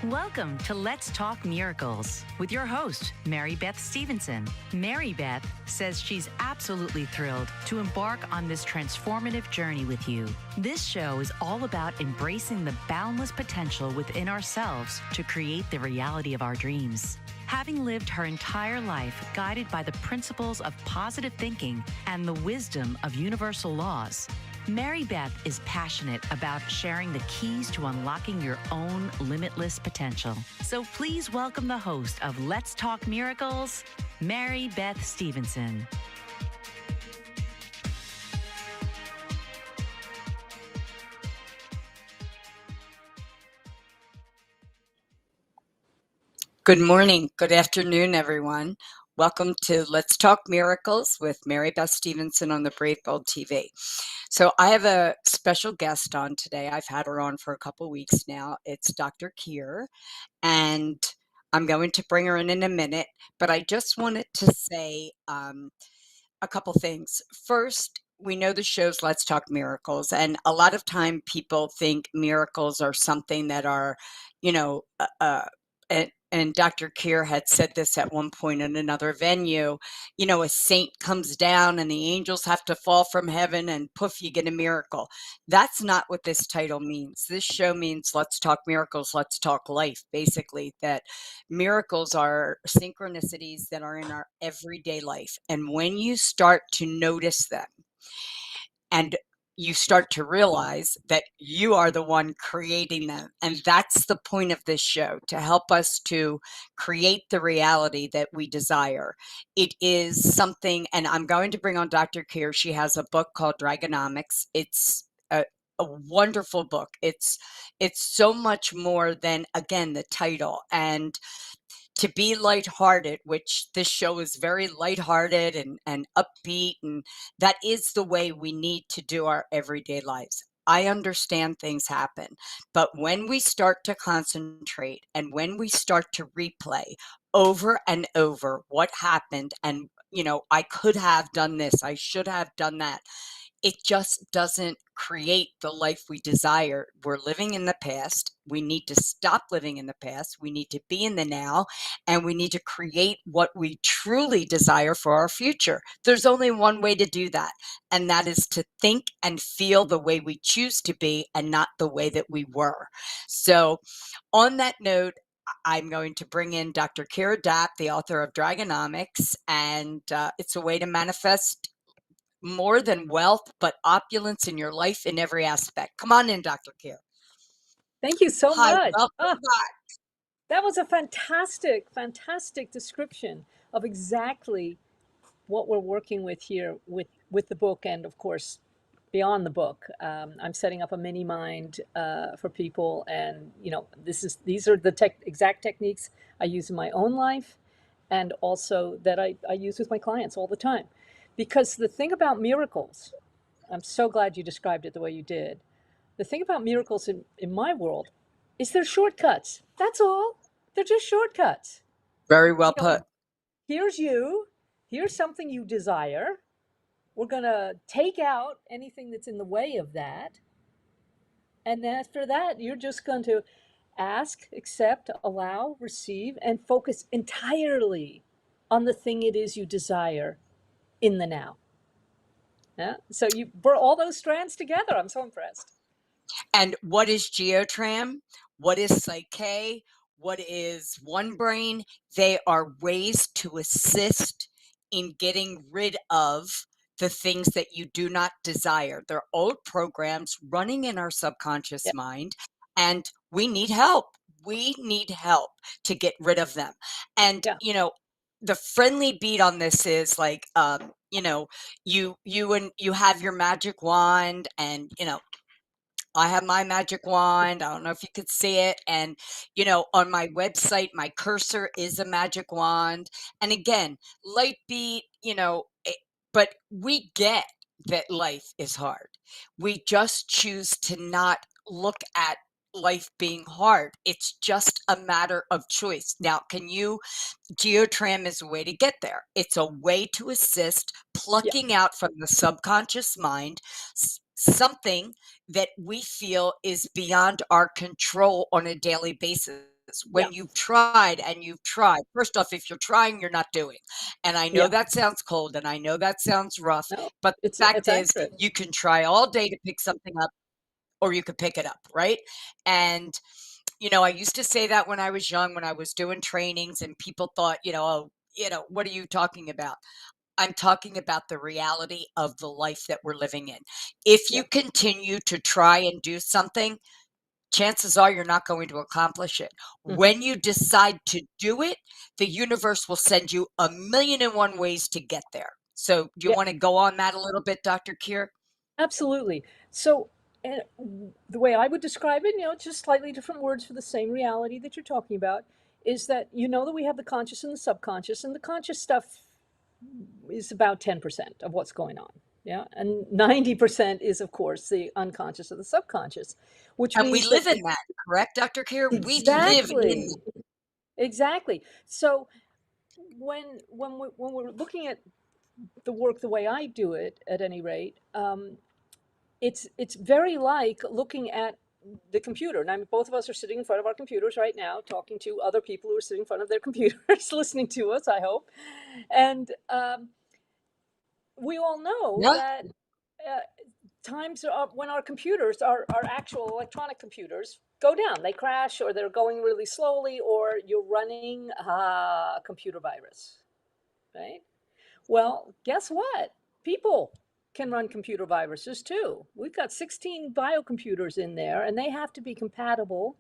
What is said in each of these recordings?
Welcome to Let's Talk Miracles with your host, Mary Beth Stevenson. Mary Beth says she's absolutely thrilled to embark on this transformative journey with you. This show is all about embracing the boundless potential within ourselves to create the reality of our dreams. Having lived her entire life guided by the principles of positive thinking and the wisdom of universal laws, Mary Beth is passionate about sharing the keys to unlocking your own limitless potential. So please welcome the host of Let's Talk Miracles, Mary Beth Stevenson. Good morning, good afternoon, everyone. Welcome to Let's Talk Miracles with Mary Beth Stevenson on the Brave Bold TV. So I have a special guest on today. I've had her on for a couple weeks now. It's Dr. Kyre, and I'm going to bring her in a minute, but I just wanted to say a couple things. First, we know the show's Let's Talk Miracles, and a lot of time people think miracles are something that are, and Dr. Kyre had said this at one point in another venue, a saint comes down and the angels have to fall from heaven and poof, you get a miracle. That's not what this title means. This show means Let's Talk Miracles, Let's Talk Life, basically, that miracles are synchronicities that are in our everyday life. And when you start to notice them and you start to realize that you are the one creating them. And that's the point of this show, to help us to create the reality that we desire. It is something, and I'm going to bring on Dr. Kyre. She has a book called Dragonomics. It's a wonderful book. It's so much more than, again, the title. And to be lighthearted, which this show is very lighthearted and upbeat, and that is the way we need to do our everyday lives. I understand things happen, but when we start to concentrate and when we start to replay over and over what happened, and I could have done this, I should have done that, it just doesn't create the life we desire. We're living in the past. We need to stop living in the past. We need to be in the now, and we need to create what we truly desire for our future. There's only one way to do that, and that is to think and feel the way we choose to be and not the way that we were. So on that note, I'm going to bring in Dr. Kyre Adept, the author of Dragonomics, and it's a way to manifest more than wealth, but opulence in your life in every aspect. Come on in, Dr. Kyre. Thank you so Hi, much. welcome back. That was a fantastic description of exactly what we're working with here with the book, and of course, beyond the book. I'm setting up a mini mind for people, and these are the exact techniques I use in my own life, and also that I use with my clients all the time. Because the thing about miracles, I'm so glad you described it the way you did. The thing about miracles in my world is they're shortcuts. That's all. They're just shortcuts. Very well put. Here's something you desire. We're going to take out anything that's in the way of that. And after that, you're just going to ask, accept, allow, receive, and focus entirely on the thing it is you desire in the now. Yeah? So you brought all those strands together. I'm so impressed. And what is Geotram? What is Psyche? What is One Brain? They are ways to assist in getting rid of the things that you do not desire. They're old programs running in our subconscious mind, and we need help. We need help to get rid of them. And, the friendly beat on this is like, you have your magic wand, and, I have my magic wand. I don't know if you could see it. And, on my website, my cursor is a magic wand. And again, light beat, but we get that life is hard. We just choose to not look at life being hard. It's just a matter of choice. Now, Geotram is a way to get there. It's a way to assist plucking out from the subconscious mind something that we feel is beyond our control on a daily basis. when you've tried and you've tried. First off, if you're trying, you're not doing. And I know that sounds cold and I know that sounds rough, No, but the fact is accurate. you can try all day to pick something up or you could pick it up, right? And I used to say that when I was young, when I was doing trainings and people thought, oh, what are you talking about? I'm talking about the reality of the life that we're living in. If you continue to try and do something, chances are you're not going to accomplish it. When you decide to do it, the universe will send you 1,000,001 ways to get there. So do you want to go on that a little bit, Dr. Kyre? Absolutely. So the way I would describe it, just slightly different words for the same reality that you're talking about, is that that we have the conscious and the subconscious, and the conscious stuff is about 10% of what's going on. Yeah. And 90% is, of course, the unconscious or the subconscious, which And we means live in that, correct, Dr. Kyre? We live in exactly, exactly. So when we're looking at the work the way I do it, at any rate, it's very like looking at the computer. And both of us are sitting in front of our computers right now, talking to other people who are sitting in front of their computers, listening to us, I hope. And we all know Yeah. that times are when our computers, our actual electronic computers, go down. They crash, or they're going really slowly, or you're running a computer virus, right? Well, guess what? People can run computer viruses too. We've got 16 biocomputers in there, and they have to be compatible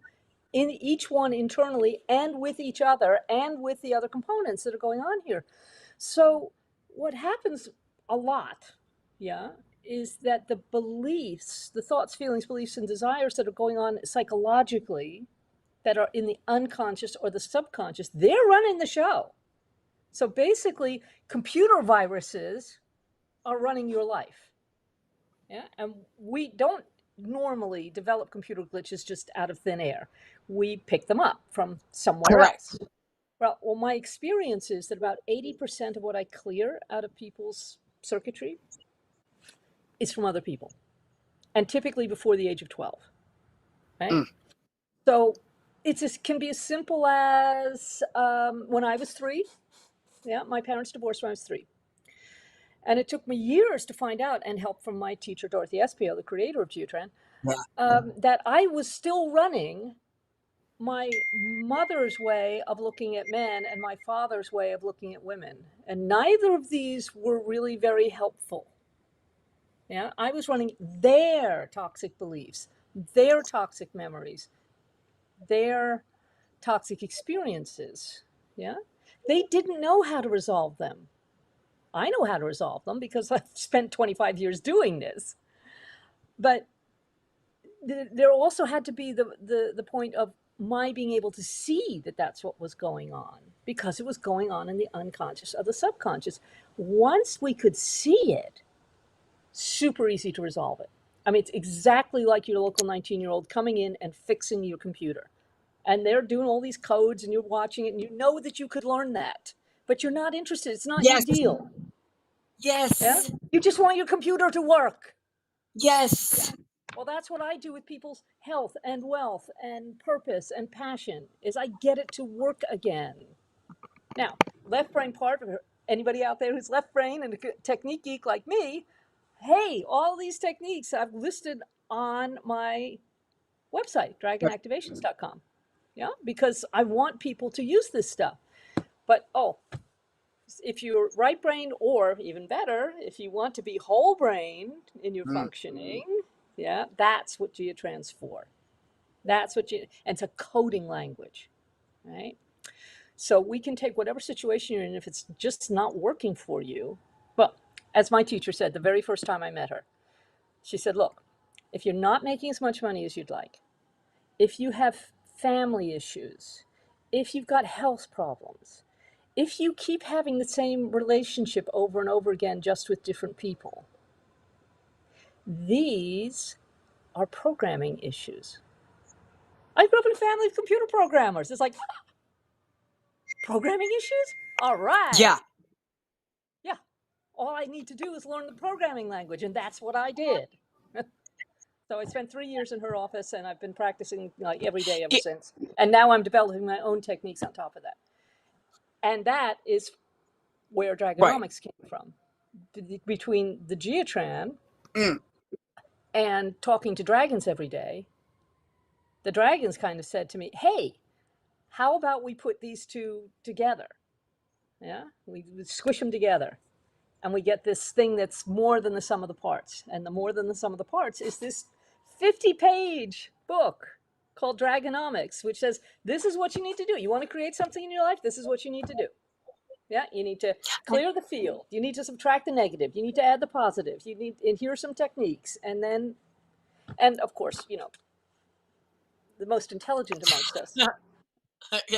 in each one internally and with each other and with the other components that are going on here. So, what happens a lot, is that the beliefs, the thoughts, feelings, beliefs, and desires that are going on psychologically, that are in the unconscious or the subconscious, they're running the show. So basically, computer viruses are running your life. Yeah. And we don't normally develop computer glitches just out of thin air. We pick them up from somewhere Correct. else. Well, my experience is that about 80% of what I clear out of people's circuitry is from other people, and typically before the age of 12. Right. So can be as simple as when I was 3. Yeah. My parents divorced when I was 3. And it took me years to find out, and help from my teacher, Dorothy Espio, the creator of Geotran, that I was still running my mother's way of looking at men and my father's way of looking at women. And neither of these were really very helpful. Yeah, I was running their toxic beliefs, their toxic memories, their toxic experiences. Yeah, they didn't know how to resolve them. I know how to resolve them because I've spent 25 years doing this. But there also had to be the point of my being able to see that that's what was going on, because it was going on in the unconscious or the subconscious. Once we could see it, super easy to resolve it. I mean, it's exactly like your local 19-year-old coming in and fixing your computer. And they're doing all these codes, and you're watching it, and you know that you could learn that, but you're not interested. It's not your Yes. deal. Yeah? Yes. You just want your computer to work. Yes. Well, that's what I do with people's health and wealth and purpose and passion, is I get it to work again. Now, left brain part, anybody out there who's left brain and a technique geek like me, hey, all these techniques I've listed on my website, dragonactivations.com. Yeah, because I want people to use this stuff. But if you're right brain, or even better, if you want to be whole brain in your functioning, yeah, that's what Geotran's for. That's what and it's a coding language, right? So we can take whatever situation you're in, if it's just not working for you. Well, as my teacher said the very first time I met her, she said, look, if you're not making as much money as you'd like, if you have family issues, if you've got health problems, if you keep having the same relationship over and over again, just with different people, these are programming issues. I grew up in a family of computer programmers. It's like, programming issues? All right. Yeah. Yeah. All I need to do is learn the programming language, and that's what I did. So I spent 3 years in her office, and I've been practicing like every day ever It- since. And now I'm developing my own techniques on top of that. And that is where right. Dragonomics came from. Between the Geotran Mm, and talking to dragons every day, the dragons kind of said to me, hey, how about we put these two together? Yeah, we squish them together, and we get this thing that's more than the sum of the parts. And the more than the sum of the parts is this 50-page book called Dragonomics, which says this is what you need to do. You want to create something in your life, this is what you need to do. Yeah, you need to and- clear the field. You need to subtract the negative. You need to add the positive. You need, and here are some techniques. And then, and of course, the most intelligent amongst us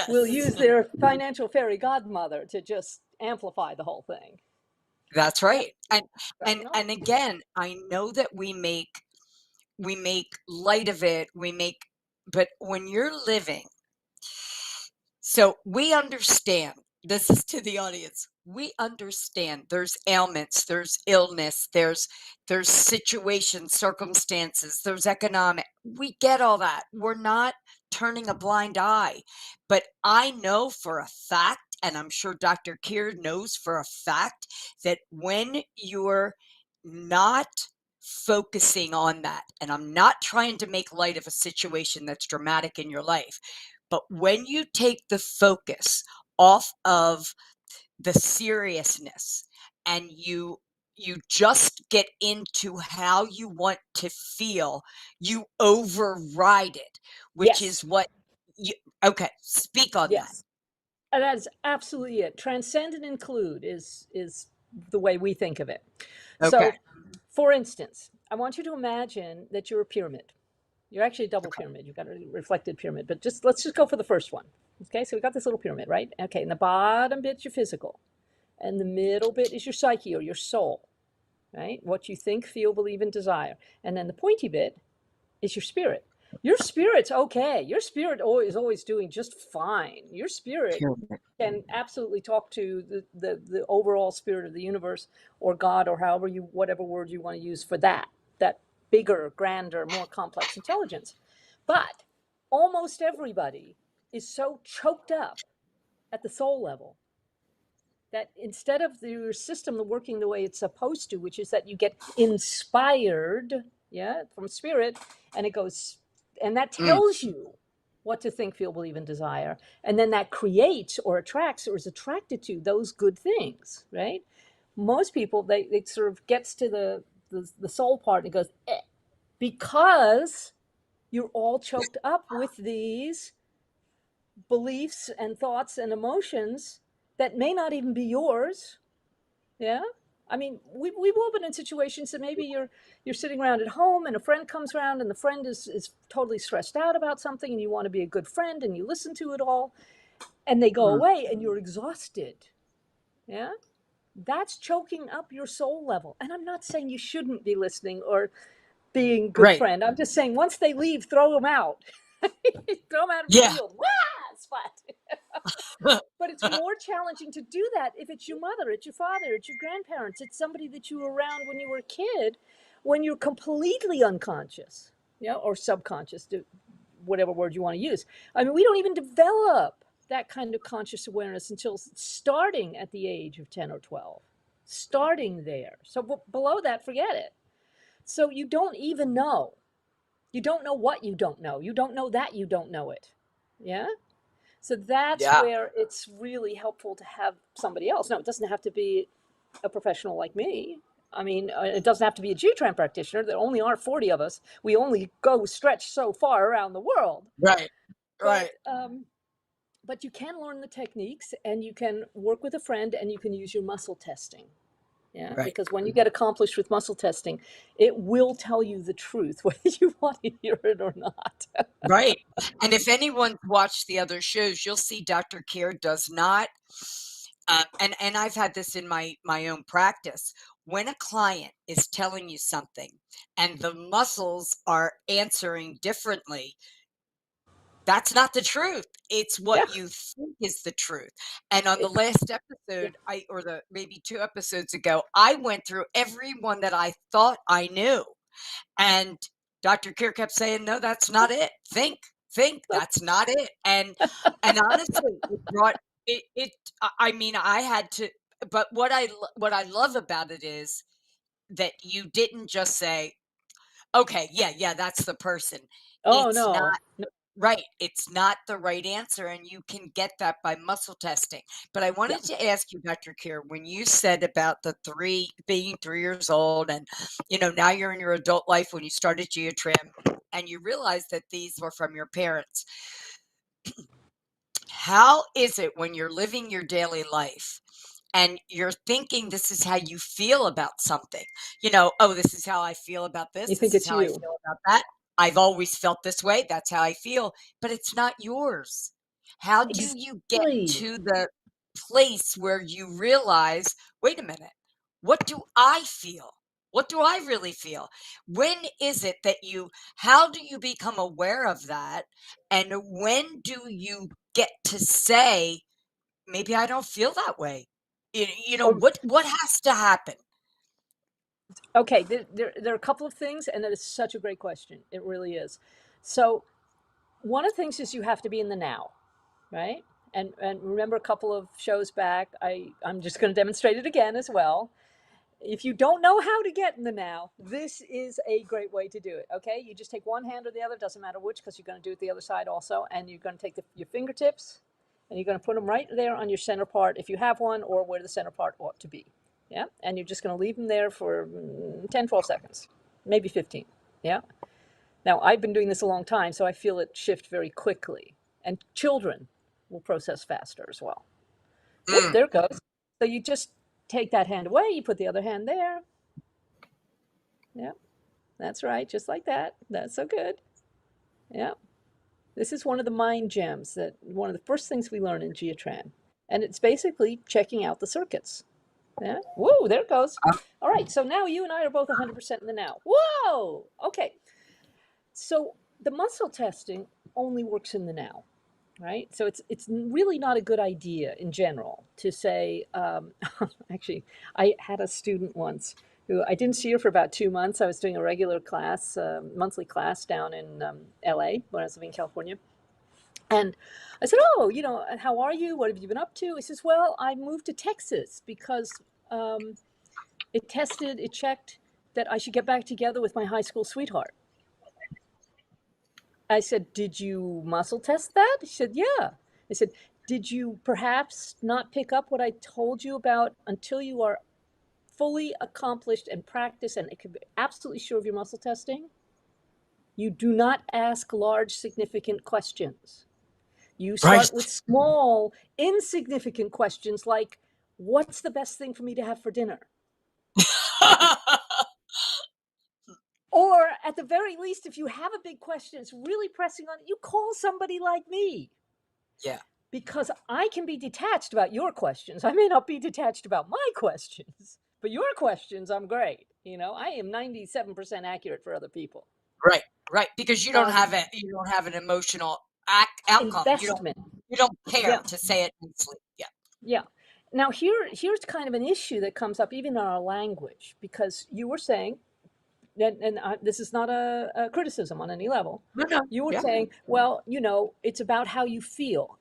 will yes, use their financial fairy godmother to just amplify the whole thing. that's Yeah, right. And Dragonomics. again, I know that we make light of it. But when you're living, so we understand, this is to the audience. We understand there's ailments, there's illness, there's situations, circumstances, there's economic. We get all that. We're not turning a blind eye. But I know for a fact, and I'm sure Dr. Kyre knows for a fact, that when you're not focusing on that, and I'm not trying to make light of a situation that's dramatic in your life, but when you take the focus off of the seriousness and you just get into how you want to feel, you override it, which is Yes, what you okay, speak on that. yes. And that is absolutely it. Transcend and include is the way we think of it. Okay. So, for instance, I want you to imagine that you're a pyramid. You're actually a double pyramid. You've got a reflected pyramid, but let's just go for the first one. Okay, so we got this little pyramid, right? Okay, and the bottom bit's your physical, and the middle bit is your psyche or your soul, right? What you think, feel, believe, and desire. And then the pointy bit is your spirit. Your spirit's okay. Your spirit is always doing just fine. Your spirit Pyramid. can absolutely talk to the overall spirit of the universe or God or however whatever word you want to use for that bigger, grander, more complex intelligence. But almost everybody is so choked up at the soul level that instead of your system working the way it's supposed to, which is that you get inspired, yeah, from spirit, and it goes, and that Mm, tells you what to think, feel, believe, and desire, and then that creates or attracts or is attracted to those good things, right? Most people, they sort of gets to the soul part and it goes, because you're all choked up with these beliefs and thoughts and emotions that may not even be yours. Yeah. I mean, we've all been in situations that maybe you're sitting around at home and a friend comes around and the friend is totally stressed out about something and you want to be a good friend and you listen to it all and they go mm, away and you're exhausted. Yeah. That's choking up your soul level. And I'm not saying you shouldn't be listening or being a good right. friend. I'm just saying once they leave, throw them out. Throw them out of the Yeah. field. Wah! Splat. But it's more challenging to do that if it's your mother, it's your father, it's your grandparents, it's somebody that you were around when you were a kid, when you're completely unconscious, yeah, or subconscious, whatever word you want to use. I mean, we don't even develop that kind of conscious awareness until starting at the age of 10 or 12, starting there. So below that, forget it. So you don't even know. You don't know what you don't know. You don't know that you don't know it. Yeah. So that's Yeah. where it's really helpful to have somebody else. No, it doesn't have to be a professional like me. I mean, it doesn't have to be a G-Tran practitioner. There only are 40 of us. We only go stretch so far around the world. Right. Right. But you can learn the techniques and you can work with a friend and you can use your muscle testing. Yeah, Right. because when you get accomplished with muscle testing, it will tell you the truth, whether you want to hear it or not. Right. And if anyone's watched the other shows, you'll see Dr. Kyre does not, and I've had this in my own practice. When a client is telling you something and the muscles are answering differently, that's not the truth. It's Yeah, what you think is the truth. And on the it, last yeah, episode, or the maybe 2 episodes ago, I went through everyone that I thought I knew. And Dr. Kyre kept saying, no, that's not it. Think, that's not it. And honestly, it brought it, I mean, I had to, but what I love about it is that you didn't just say, okay, yeah, that's the person. Oh, It's not no. No. right. It's not the right answer, and you can get that by muscle testing. But I Yeah. wanted to ask you, Dr. Kyre, when you said about the being 3 years old, and now you're in your adult life when you started Geotrim, and you realize that these were from your parents. How is it when you're living your daily life and you're thinking this is how you feel about something? Oh, this is how I feel about You this. think This is it's how I you. feel about that. I've always felt this way. That's how I feel, but it's not yours. How do you get Exactly. to the place where you realize, wait a minute, what do I feel? What do I really feel? When is it that how do you become aware of that? And when do you get to say, maybe I don't feel that way? Or, What has to happen? okay, there are a couple of things, and that is such a great question. It really is. So, one of the things is you have to be in the now, right? And remember a couple of shows back, I'm just going to demonstrate it again as well. If you don't know how to get in the now, this is a great way to do it. Okay, you just take one hand or the other, doesn't matter which, because you're going to do it the other side also, and you're going to take your fingertips and you're going to put them right there on your center part if you have one, or where the center part ought to be. Yeah, and you're just going to leave them there for 10, 12 seconds, maybe 15. Yeah. Now, I've been doing this a long time, so I feel it shift very quickly. And children will process faster as well. Whoop, Mm, there it goes. So you just take that hand away, you put the other hand there. Yeah, that's right, just like that. That's so good. Yeah. This is one of the mind gems, that one of the first things we learn in Geotran. And it's basically checking out the circuits. Yeah. Whoa, there it goes. uh, All right, so now you and I are both 100% in the now. Whoa! Okay. So the muscle testing only works in the now, right? So it's really not a good idea in general to say. Actually, I had a student once who I didn't see her for about 2 months. I was doing a regular class, monthly class down in L.A. when I was living in California, and I said, "Oh, how are you? What have you been up to?" He says, "Well, I moved to Texas because it checked that I should get back together with my high school sweetheart." I said, "Did you muscle test that?" He said, "Yeah." I said, "Did you perhaps not pick up what I told you about until you are fully accomplished and practice and it could be absolutely sure of your muscle testing? You do not ask large, significant questions. You start with right. small, insignificant questions like, what's the best thing for me to have for dinner? Or at the very least, if you have a big question, it's really pressing on it, you call somebody like me. Yeah. Because I can be detached about your questions. I may not be detached about my questions, but your questions, I'm great. I am 97% accurate for other people. Right. Right. Because Um, you don't have an emotional outcome. Investment. You don't care Yeah. to say it in sleep. Yeah. Yeah. Now, here's kind of an issue that comes up even in our language, because you were saying, and this is not a criticism on any level. No, no. You were Yeah. saying, well, it's about how you feel.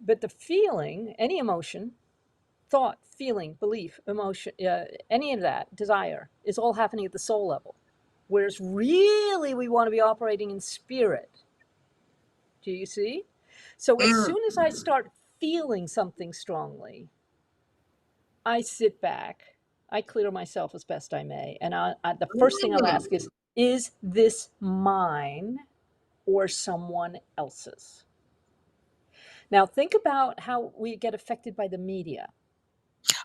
But the feeling, any emotion, thought, feeling, belief, emotion, any of that, desire, is all happening at the soul level. Whereas really we want to be operating in spirit. Do you see? So as Mm. soon as I start feeling something strongly, I sit back, I clear myself as best I may, and the first thing I'll Mm. ask is this mine or someone else's? Now think about how we get affected by the media.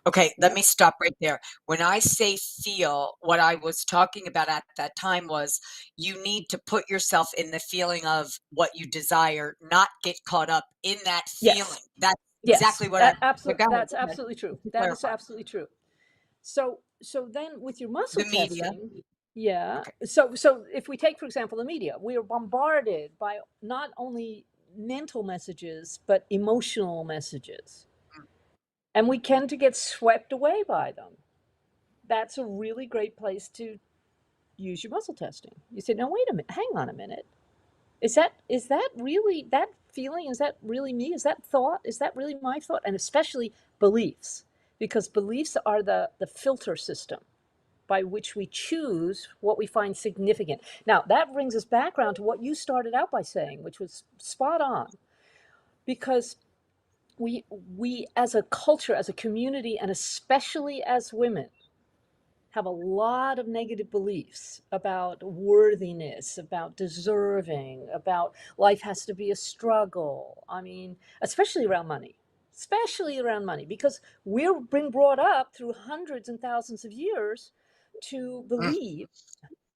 Okay, let Yeah. me stop right there. When I say feel, what I was talking about at that time was you need to put yourself in the feeling of what you desire, not get caught up in that feeling. Yes. That's Yes. exactly what I but Absolutely. That's go ahead. absolutely true. To That is clarify. absolutely true. So then with your muscle The media. testing, yeah. Okay. So if we take, for example, the media, we are bombarded by not only mental messages, but emotional messages. And we tend to get swept away by them. That's a really great place to use your muscle testing. You say, now wait a minute, hang on a minute. Is that really that feeling? Is that really me? Is that thought? Is that really my thought? And especially beliefs, because beliefs are the filter system by which we choose what we find significant. Now, that brings us back around to what you started out by saying, which was spot on, because we as a culture, as a community, and especially as women, have a lot of negative beliefs about worthiness, about deserving, about life has to be a struggle. I mean, especially around money, because we're being brought up through hundreds and thousands of years to believe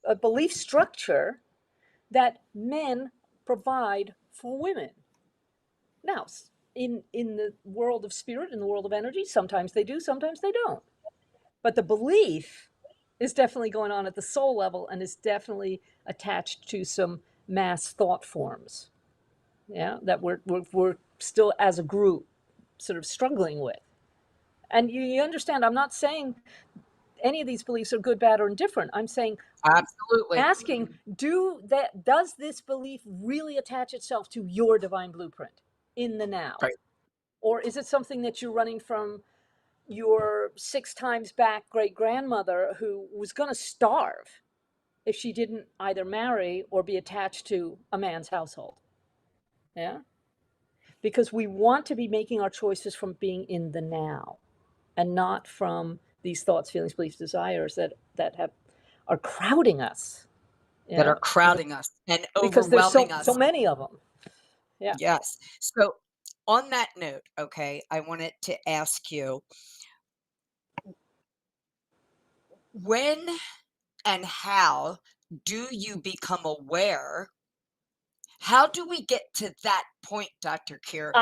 a belief structure that men provide for women. Now, in the world of spirit, in the world of energy, sometimes they do, sometimes they don't. But the belief is definitely going on at the soul level and is definitely attached to some mass thought forms, yeah, that we're still as a group sort of struggling with. And you understand, I'm not saying any of these beliefs are good, bad, or indifferent. I'm saying, Absolutely. asking, does this belief really attach itself to your divine blueprint in the now? Right. Or is it something that you're running from your 6 times back great grandmother who was going to starve if she didn't either marry or be attached to a man's household? Yeah. Because we want to be making our choices from being in the now and not from these thoughts, feelings, beliefs, desires that are crowding us. That Yeah. are crowding us and Because there's overwhelming us. so many of them. Yeah. Yes. So on that note, okay, I wanted to ask you, when and how do you become aware? How do we get to that point, Dr. Kyre?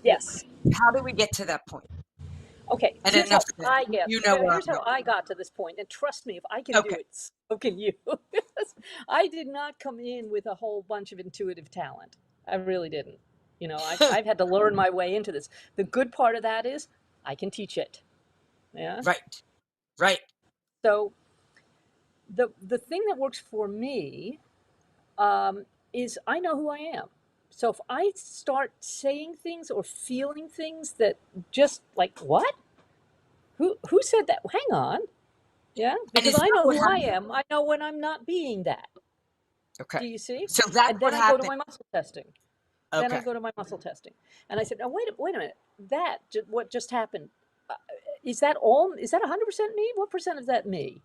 Yes. How do we get to that point? Okay, And here's how enough said. I get. You know where Here's I'm how going. I got to this point, and trust me, if I can do Okay. it, so can you. I did not come in with a whole bunch of intuitive talent. I really didn't. You know, I've had to learn my way into this. The good part of that is I can teach it. Yeah. Right. Right. So the thing that works for me is I know who I am. So if I start saying things or feeling things that just like, what? Who said that? Hang on. Yeah, And because is I that know what who I happened? am. I know when I'm not being that. Okay. Do you see? So that's And what then I go to happened. my muscle testing. Okay. And I said, "Now wait a minute. That what just happened? Is that all? Is that 100% me? What percent is that me?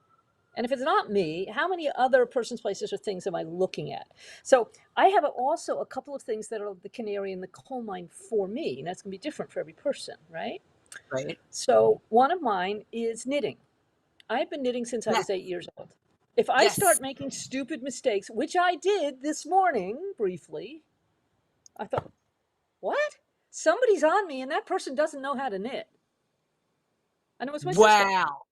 And if it's not me, how many other persons, places, or things am I looking at?" So I have also a couple of things that are the canary in the coal mine for me, and that's going to be different for every person, right? Right. So one of mine is knitting. I've been knitting since I Yes. was 8 years old. If I Yes. start making stupid mistakes, which I did this morning briefly, I thought, what? Somebody's on me and that person doesn't know how to knit. And it was my sister. Wow.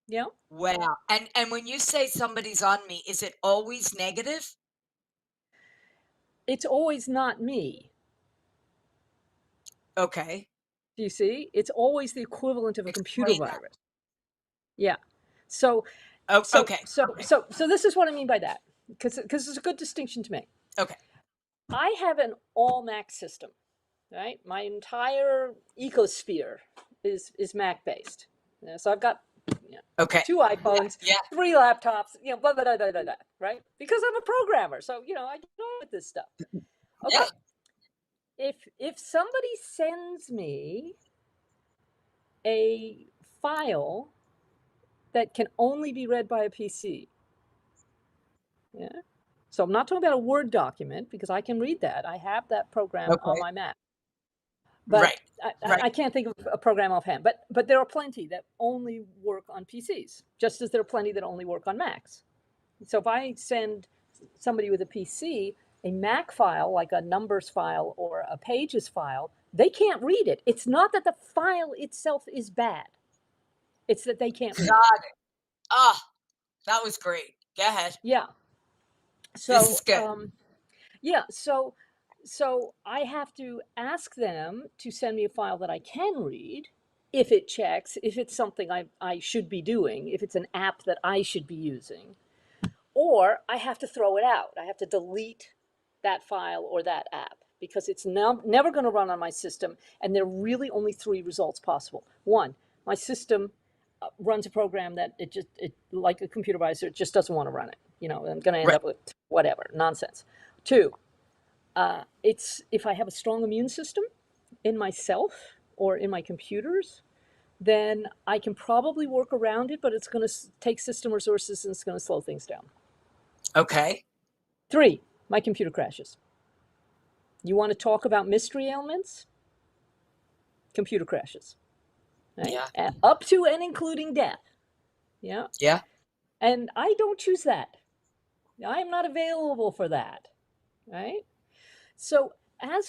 You know? Wow. And when you say somebody's on me, is it always negative? It's always not me. Okay. Do you see? It's always the equivalent of a computer Explain that. virus. Yeah. So Okay. this is what I mean by that. Because it's a good distinction to make. Okay. I have an all Mac system, right? My entire ecosphere is Mac based. So I've got Okay. 2 iPhones, Yeah. 3 laptops, blah, blah, blah, blah, blah, blah, right? Because I'm a programmer, so I know with this stuff. Okay. Yeah. If somebody sends me a file that can only be read by a PC, yeah. So I'm not talking about a Word document because I can read that. I have that program on Okay. my Mac. Right. But I Right. can't think of a program offhand. But there are plenty that only work on PCs, just as there are plenty that only work on Macs. So if I send somebody with a PC a Mac file, like a numbers file or a pages file, they can't read it. It's not that the file itself is bad. It's that they can't read it. Got it. Ah, that was great. Go ahead. Yeah. This is So good. yeah. So I have to ask them to send me a file that I can read if it checks, if it's something I should be doing, if it's an app that I should be using. or I have to throw it out. I have to delete that file or that app because it's now never going to run on my system. And there are really only three results possible. One, my system runs a program that like a computer advisor, it just doesn't want to run it. I'm going to end Right. up with whatever nonsense. Two, it's if I have a strong immune system in myself or in my computers, then I can probably work around it, but it's going to take system resources and it's going to slow things down. Okay. Three, my computer crashes. You want to talk about mystery ailments? Computer crashes. Right? Yeah. Up to and including death. Yeah. Yeah. And I don't choose that. I'm not available for that. Right? So I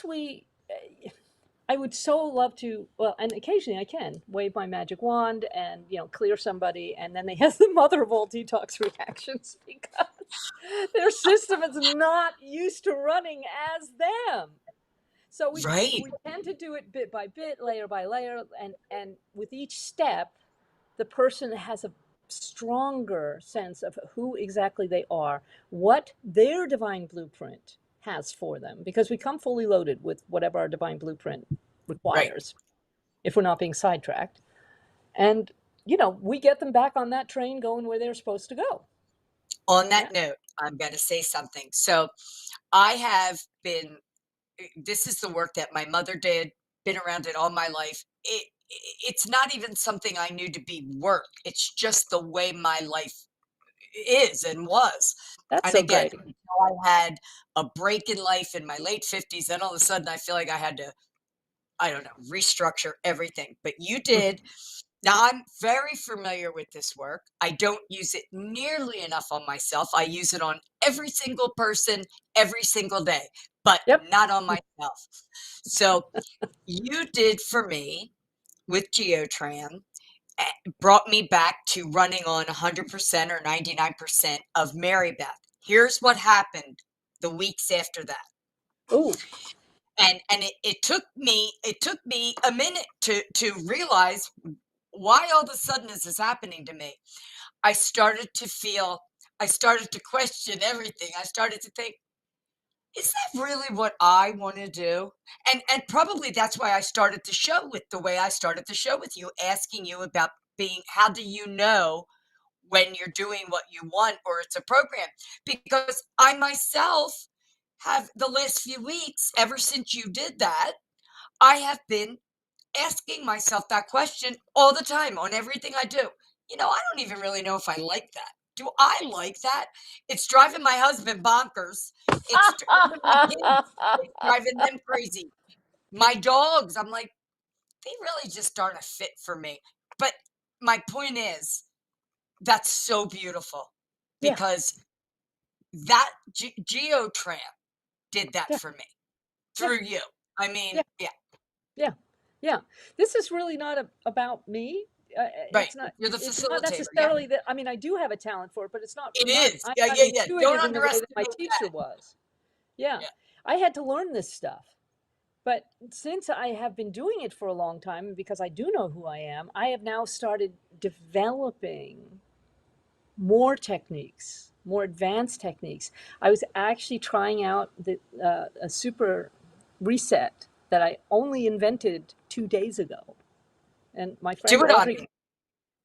would so love to, well, and occasionally I can wave my magic wand and, clear somebody, and then they have the mother of all detox reactions because their system is not used to running as them. So we tend to do it bit by bit, layer by layer, and with each step, the person has a stronger sense of who exactly they are, what their divine blueprint has for them, because we come fully loaded with whatever our divine blueprint requires, if we're not being sidetracked. And, we get them back on that train going where they're supposed to go. On that note, I'm going to say something. So I have been, this is the work that my mother did, been around it all my life. It's not even something I knew to be work. It's just the way my life is and was. That's And so again, great. I had a break in life in my late 50s. Then all of a sudden I feel like I had to, I don't know, restructure everything. But you did. Now, I'm very familiar with this work. I don't use it nearly enough on myself. I use it on every single person every single day, but Yep. not on myself. So you did for me with Geotran, brought me back to running on 100% or 99% of Mary Beth. Here's what happened the weeks after that. Ooh. And it took me a minute to realize why all of a sudden is this happening to me. I started to question everything. I started to think, is that really what I want to do? And probably that's why I started the show with the way I started the show with you, asking you about how do you know when you're doing what you want or it's a program? Because I myself have, the last few weeks, ever since you did that, I have been asking myself that question all the time on everything I do. I don't even really know if I like that. Do I like that? It's driving my husband bonkers. It's driving my kids. It's driving them crazy. My dogs, I'm like, they really just aren't a fit for me. But my point is, that's so beautiful because that Geotram did that for me through you. I mean, Yeah. This is really not about me. Right. It's not. You're the It's not facilitator. Yeah. necessarily that. I mean, I do have a talent for it, but it's not. It not is. I'm Yeah. not Don't intuitive in the way that my underestimate teacher that. was. Yeah. Yeah. I had to learn this stuff, but since I have been doing it for a long time, and because I do know who I am, I have now started developing more techniques, more advanced techniques. I was actually trying out a super reset that I only invented 2 days ago. And my friend Do it on Audrey, me.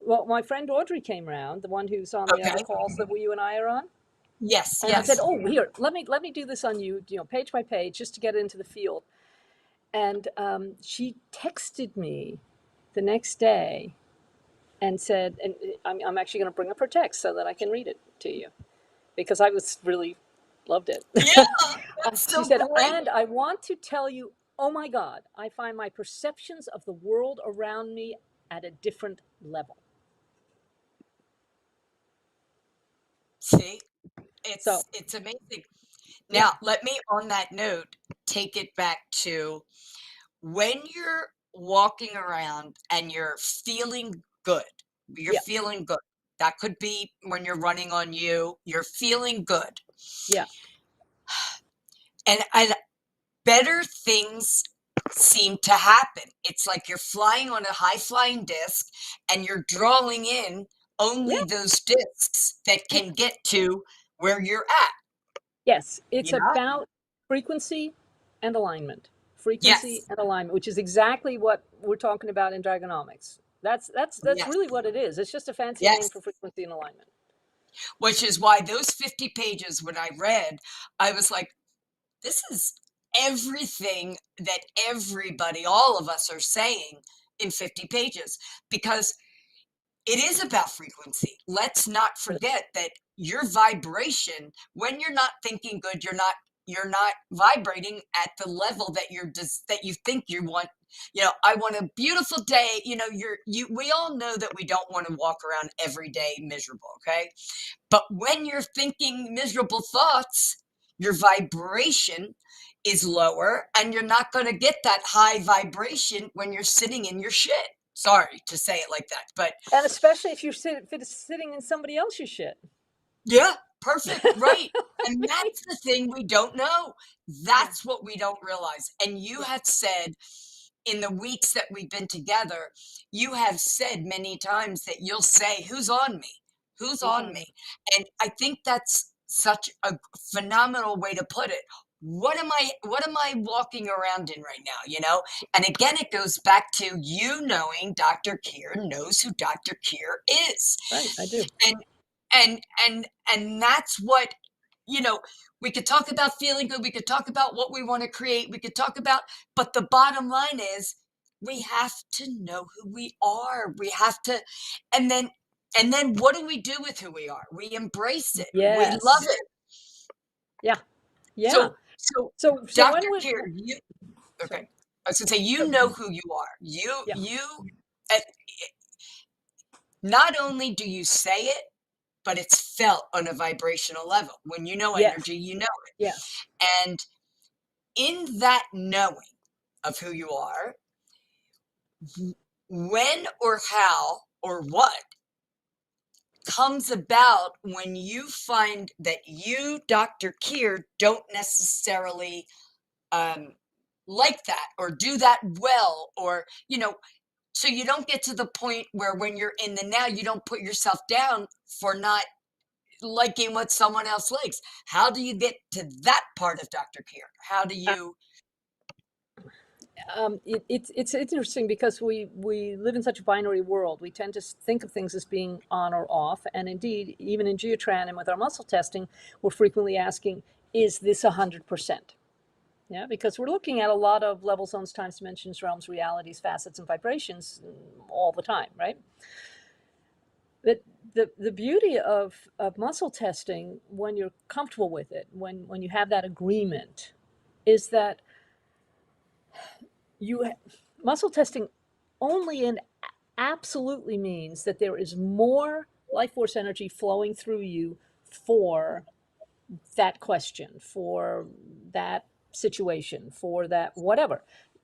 well, my friend Audrey came around, the one who's on the other Okay. calls that you and I are on. Yes. And I said, Yes. "Oh, here, let me do this on you, page by page, just to get into the field." And she texted me the next day and said, and I'm actually going to bring up her text so that I can read it to you because I was really loved it. Yeah. That's She so said, great. "And I want to tell you, oh my God, I find my perceptions of the world around me at a different level." See, So, it's amazing. yeah, Now, let me on that note take it back to when you're walking around and you're feeling good. You're yeah, feeling good. That could be when you're running on you. You're feeling good. yeah, And better things seem to happen. It's like you're flying on a high flying disc and you're drawing in only yeah, those discs that yeah, can get to where you're at. Yes, it's You know? about frequency and alignment. Frequency Yes. and alignment, which is exactly what we're talking about in Dragonomics. That's Yes. really what it is. It's just a fancy name Yes. for frequency and alignment. Which is why those 50 pages, when I read, I was like, this is everything that everybody, all of us, are saying in 50 pages, because it is about frequency. Let's not forget that your vibration, when you're not thinking good, you're not vibrating at the level that that you think you want. You know, I want a beautiful day. You know, we all know that we don't want to walk around every day miserable, okay? But when you're thinking miserable thoughts, your vibration is lower, and you're not going to get that high vibration when you're sitting in your shit. Sorry to say it like that, but And especially if you're sitting in somebody else's shit. yeah, perfect, right. And Right? that's the thing we don't know. That's what we don't realize. And you had said in the weeks that we've been together, you have said many times that you'll say, "Who's on me? Who's Who's on on me?" me? And I think that's such a phenomenal way to put it. What am I walking around in right now, you know? And again, it goes back to you knowing Dr. Kyre knows who Dr. Kyre is. Right, I do. And and that's what, you know, we could talk about feeling good, we could talk about what we want to create, we could talk about, but the bottom line is we have to know who we are. We have to, and then what do we do with who we are? We embrace it. We love Yes. it. Yeah. Yeah. So So when Dr. we Kyre, you okay. sorry. I was gonna say, you know who you are. Yeah. Uh, not only do you say it, but it's felt on a vibrational level. When you know Yes. energy, you know Yes. it. And in that knowing of who you are, when or how or what comes about when you find that you, Dr. Kyre, don't necessarily like that or do that well, or, you know, so you don't get to the point where when you're in the now, you don't put yourself down for not liking what someone else likes. How do you get to that part of Dr. Kyre? How do you? It's interesting because we live in such a binary world. We tend to think of things as being on or off, and indeed, even in Geotran and with our muscle testing, we're frequently asking, "Is this 100%?" Yeah, because we're looking at a lot of level zones, times, dimensions, realms, realities, facets, and vibrations all the time, right? But the beauty of muscle testing, when you're comfortable with it, when you have that agreement, is that you muscle testing only and absolutely means that there is more life force energy flowing through you for that question, for that situation, for that whatever.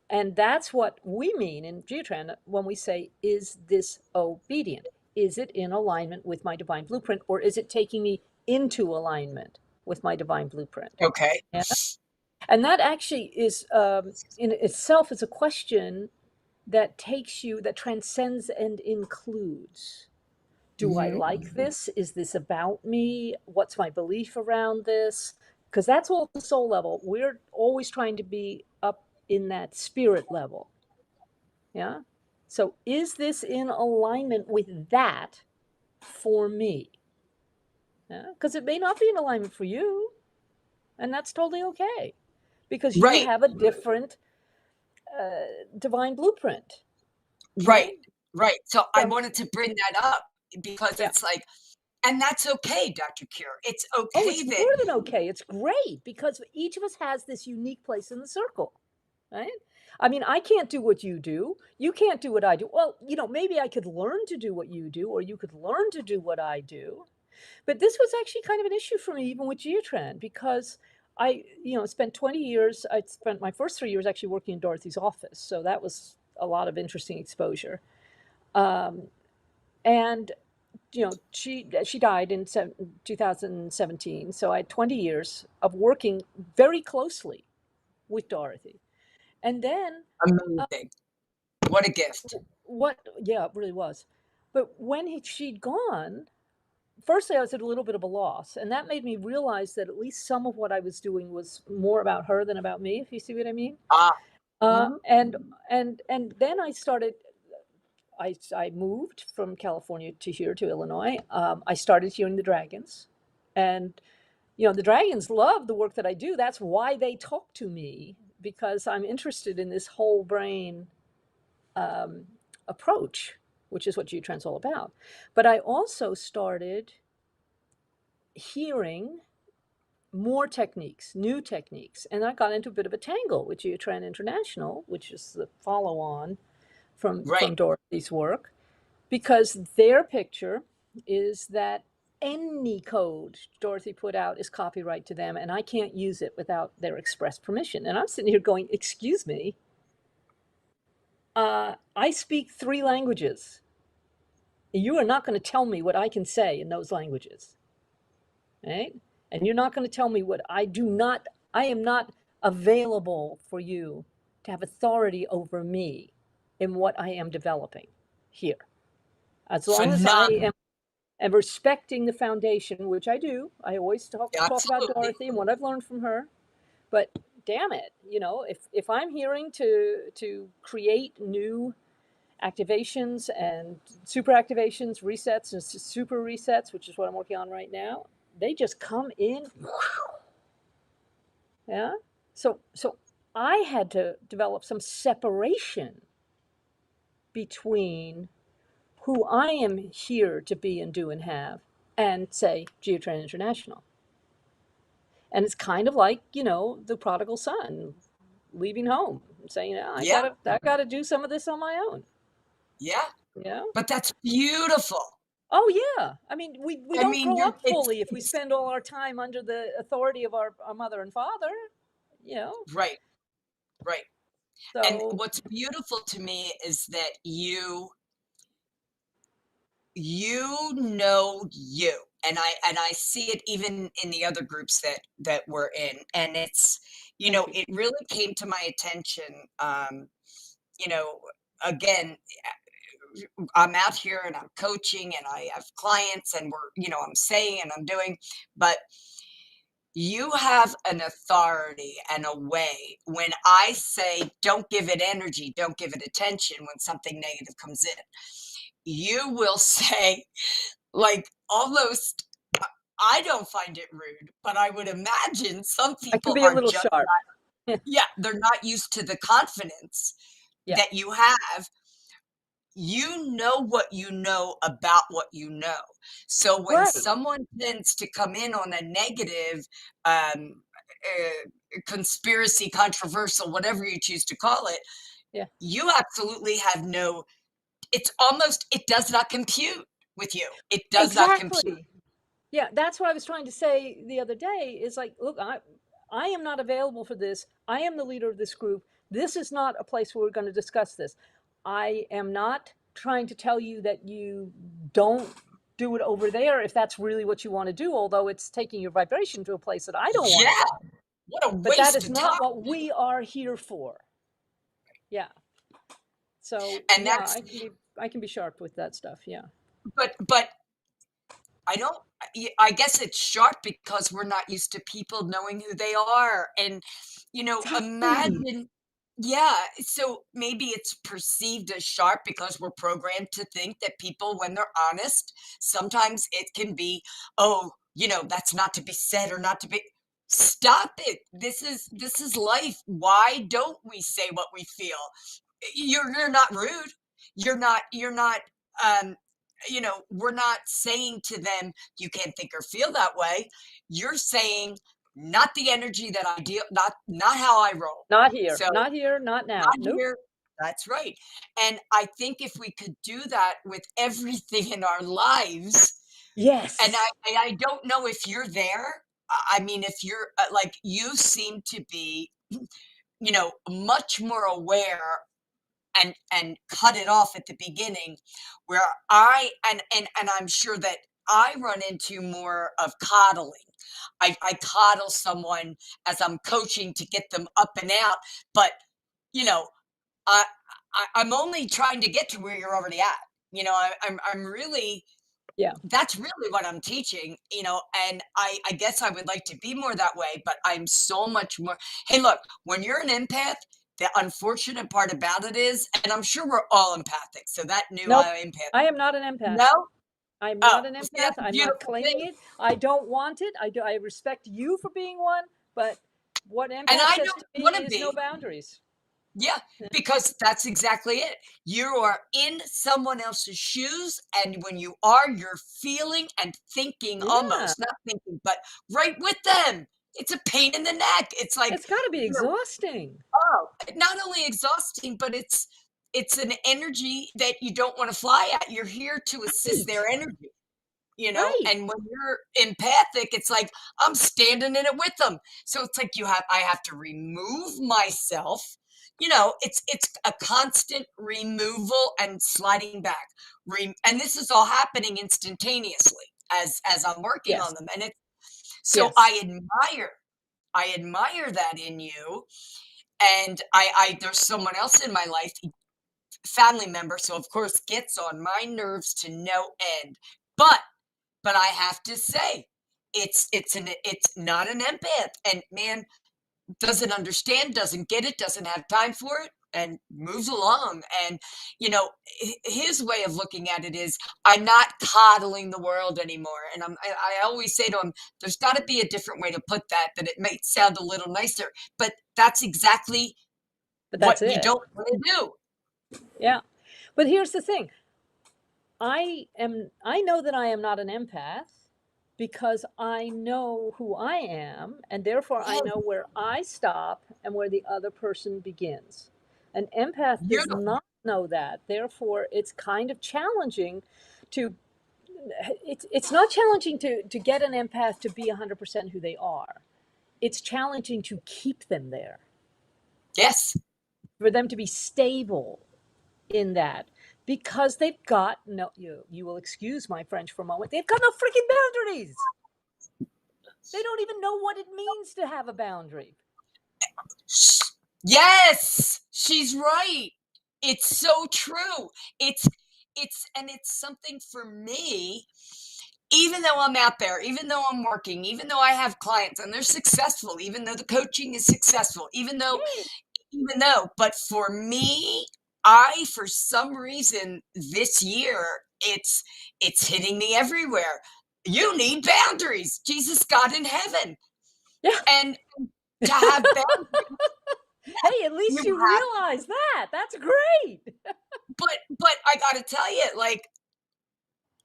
And that's what we mean in Geotran when we say, is this obedient? Is it in alignment with my divine blueprint, or is it taking me into alignment with my divine blueprint? Okay. Yeah. And that actually is, in itself, is a question that takes you, that transcends and includes. Do I Mhm. like this? Is this about me? What's my belief around this? Because that's all at the soul level. We're always trying to be up in that spirit level. Yeah. So is this in alignment with that for me? Yeah. Because it may not be in alignment for you, and that's totally okay. Because you Right, have a different divine blueprint. Yeah. right, right. So I So wanted to bring that up because yeah. it's like, and that's okay, Dr. Kyre. It's Oh, okay it's that, more than okay. It's great because each of us has this unique place in the circle, right? I mean, I can't do what you do. You can't do what I do. Well, maybe I could learn to do what you do, or you could learn to do what I do. But this was actually kind of an issue for me, even with Geotran, because spent 20 years. I spent my first 3 years actually working in Dorothy's office. So that was a lot of interesting exposure. Um, and she died in 2017, so I had 20 years of working very closely with Dorothy. And then amazing. What a gift. what yeah, it really was. But when she'd gone, firstly, I was at a little bit of a loss, and that made me realize that at least some of what I was doing was more about her than about me, if you see what I mean. Ah, Uh, mhm. and then I started. I moved from California to here to Illinois. I started hearing the dragons, and the dragons love the work that I do. That's why they talk to me, because I'm interested in this whole brain approach, which is what G-Trend's all about. But I also started hearing more techniques, new techniques, and I got into a bit of a tangle with G-Trend International, which is the follow-on Right. from Dorothy's work, because their picture is that any code Dorothy put out is copyright to them, and I can't use it without their express permission. And I'm sitting here going, excuse me, I speak 3 languages. You are not going to tell me what I can say in those languages, right? And you're not going to tell me what I am not available for you to have authority over me in what I am developing here. As long as I Phenomenal. am respecting the foundation, which I do. I always talk about Absolutely. Dorothy and what I've learned from her. But damn it, if I'm hearing to create new activations and super activations, resets and super resets, which is what I'm working on right now, they just come in. Yeah. So I had to develop some separation between who I am here to be and do and have, and say Geotrain International. And it's kind of like, the prodigal son leaving home and saying, I Yeah. gotta do some of this on my own. Yeah. Yeah. But that's beautiful. Oh yeah. I mean, we I don't mean, grow up it's fully if we spend all our time under the authority of our mother and father, you know. right, right. And So what's beautiful to me is that you, and I see it even in the other groups that we're in, and it's thank you. it really came to my attention, you know again, I'm out here and I'm coaching and I have clients and I'm saying and I'm doing, but you have an authority and a way. When I say don't give it energy, don't give it attention when something negative comes in, you will say, like, almost, I don't find it rude, but I would imagine some I can people be a are little just sharp. not, yeah, they're not used to the confidence Yeah. that you have. You know what you know about what you know. So when Right. someone tends to come in on a negative, um, conspiracy, controversial, whatever you choose to call it, Yeah. you absolutely have no, it's almost, it does not compute with you. It does not compute. Exactly. Yeah, that's what I was trying to say the other day is like, look, I am not available for this. I am the leader of this group. This is not a place where we're going to discuss this. I am not trying to tell you that you don't do it over there if that's really what you want to do, although it's taking your vibration to a place that I don't want to Yeah, go. what a But that waste is of time. not what we are here for. Yeah. So And yeah, that's, I can be sharp with that stuff. Yeah. but I don't, I guess it's sharp because we're not used to people knowing who they are. And, Exactly. imagine, yeah, so maybe it's perceived as sharp because we're programmed to think that people, when they're honest, sometimes it can be, oh, that's not to be said or not to be. Stop it. This is life. Why don't we say what we feel? You're not rude. You're not um we're not saying to them you can't think or feel that way. You're saying not the energy that I deal, not how I roll. Not here. So Not here. Not now. not Nope. here. That's right. And I think if we could do that with everything in our lives, and Yes. I don't know if you're there. I mean, if you're like, you seem to be, much more aware and cut it off at the beginning, where and I'm sure that I run into more of coddling. I coddle someone as I'm coaching to get them up and out, but you know I'm only trying to get to where you're already at. I'm really, Yeah. that's really what I'm teaching, you know, and I guess I would like to be more that way, but I'm so much more. Hey, look, when you're an empath, the unfortunate part about it is, and I'm sure we're all empathic, so that new Nope. empath. I am not an empath. No? I'm Oh, not an see, empath. that's a I'm not beautiful claiming thing. it. I don't want it. I respect you for being one, but what And empath I says don't to me want to is no be. boundaries. Yeah, because that's exactly it. You are in someone else's shoes, and when you are, you're feeling and thinking Yeah. almost, not thinking, but right with them. It's a pain in the neck. It's like, It's got to be exhausting. oh, not only exhausting, but it's an energy that you don't want to fly at. You're here to assist Right. their energy, you know, Right. and when you're empathic, it's like I'm standing in it with them. So it's like I have to remove myself. You know, it's a constant removal and sliding back. And this is all happening instantaneously as I'm working Yes. on them. And it's so Yes. I admire that in you. And I there's someone else in my life, family member, so of course gets on my nerves to no end. But I have to say, it's not an empath, and man, doesn't understand, doesn't get it, doesn't have time for it, and moves along. And you know, his way of looking at it is, I'm not coddling the world anymore. And I always say to him, there's got to be a different way to put that. That it may sound a little nicer, but that's exactly But what that's you it. don't want to do. Yeah. But here's the thing. I know that I am not an empath because I know who I am, and therefore I know where I stop and where the other person begins. An empath does Beautiful. not know that. Therefore, it's kind of challenging to it's not challenging to get an empath to be 100% who they are. It's challenging to keep them there, Yes. for them to be stable in that, because they've got no, you will excuse my French for a moment, they've got no freaking boundaries. They don't even know what it means to have a boundary. Yes, she's right. It's so true. It's something for me, even though I'm out there, even though I'm working, even though I have clients and they're successful, even though the coaching is successful, but for me, for some reason this year, it's hitting me everywhere. You need boundaries. Jesus, God in heaven. Yeah. And to have boundaries. Hey, at least you realize that. That's great. But I gotta tell you, like,